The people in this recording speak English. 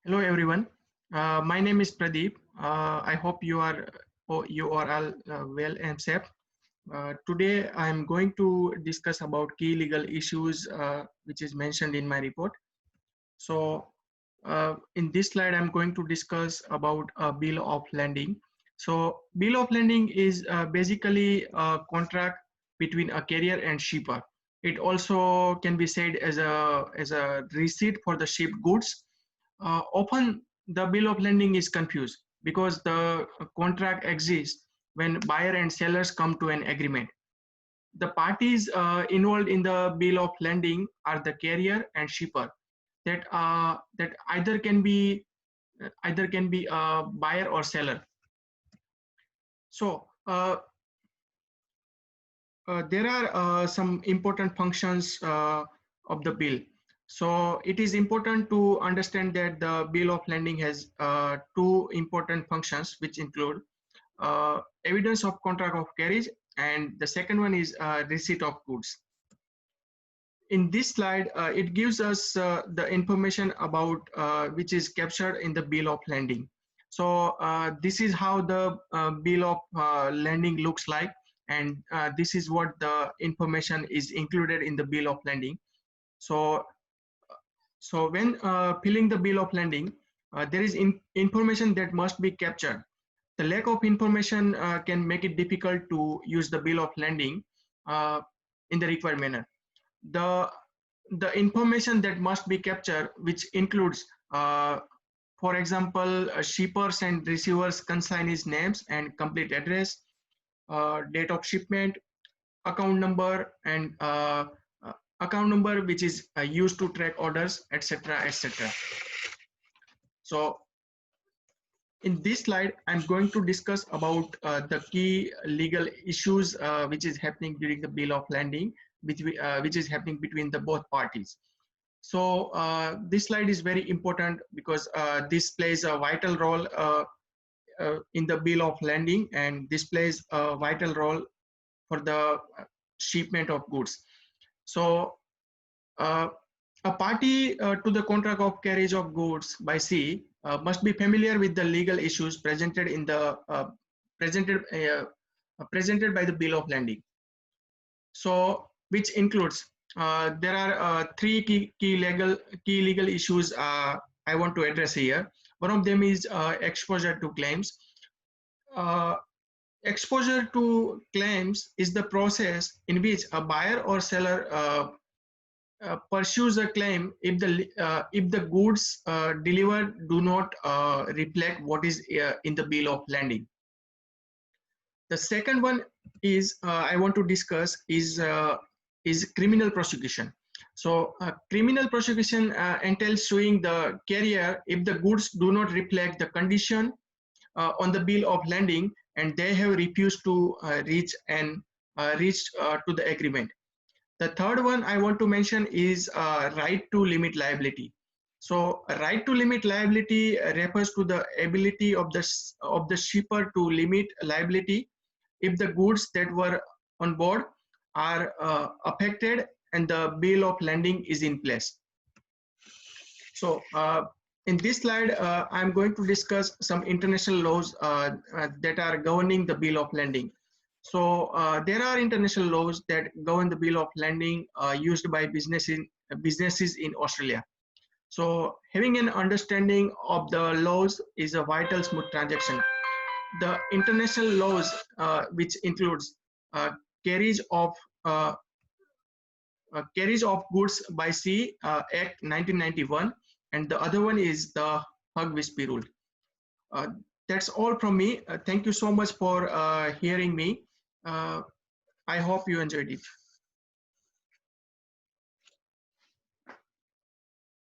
Hello everyone. My name is Pradeep. I hope you are all well and safe. Today I am going to discuss about key legal issues which is mentioned in my report. So in this slide I'm going to discuss about a bill of lading. So bill of lading is basically a contract between a carrier and shipper. It also can be said as a receipt for the shipped goods. Often the bill of lading is confused because the contract exists when buyer and sellers come to an agreement. The parties involved in the bill of lading are the carrier and shipper. That either can be a buyer or seller. So there are some important functions of the bill. So it is important to understand that the bill of lading has two important functions, which include evidence of contract of carriage, and the second one is receipt of goods. In this slide, it gives us the information about which is captured in the bill of lading. So this is how the bill of lading looks like, and this is what the information is included in the bill of lading. So when filling the bill of lading, there is information that must be captured. The lack of information can make it difficult to use the bill of lading in the required manner. The information that must be captured, which includes for example shippers and receivers consignees names and complete address, date of shipment, account number, and account number which is used to track orders, etc., etc. So in this slide I'm going to discuss about the key legal issues which is happening during the bill of lading, which is happening between the both parties. So this slide is very important because this plays a vital role in the bill of lading, and this plays a vital role for the shipment of goods. So a party to the contract of carriage of goods by sea must be familiar with the legal issues presented in the presented by the bill of lading. So which includes there are three key legal issues I want to address here. One of them is exposure to claims. Exposure to claims is the process in which a buyer or seller pursues a claim if the goods delivered do not reflect what is in the bill of lading. The second one is I want to discuss is criminal prosecution. So criminal prosecution entails suing the carrier if the goods do not reflect the condition on the bill of lading and they have refused to reach to the agreement. The third one I want to mention is right to limit liability. So right to limit liability refers to the ability of the shipper to limit liability if the goods that were on board are affected and the bill of lading is in place. So in this slide, I'm going to discuss some international laws that are governing the bill of lading. So there are international laws that govern the bill of lading used by businesses in Australia. So having an understanding of the laws is a vital smooth transaction. The international laws, which includes carriage of goods by sea, Act 1991, and the other one is the Hug-Visby rule. That's all from me. Thank you so much for hearing me. I hope you enjoyed it.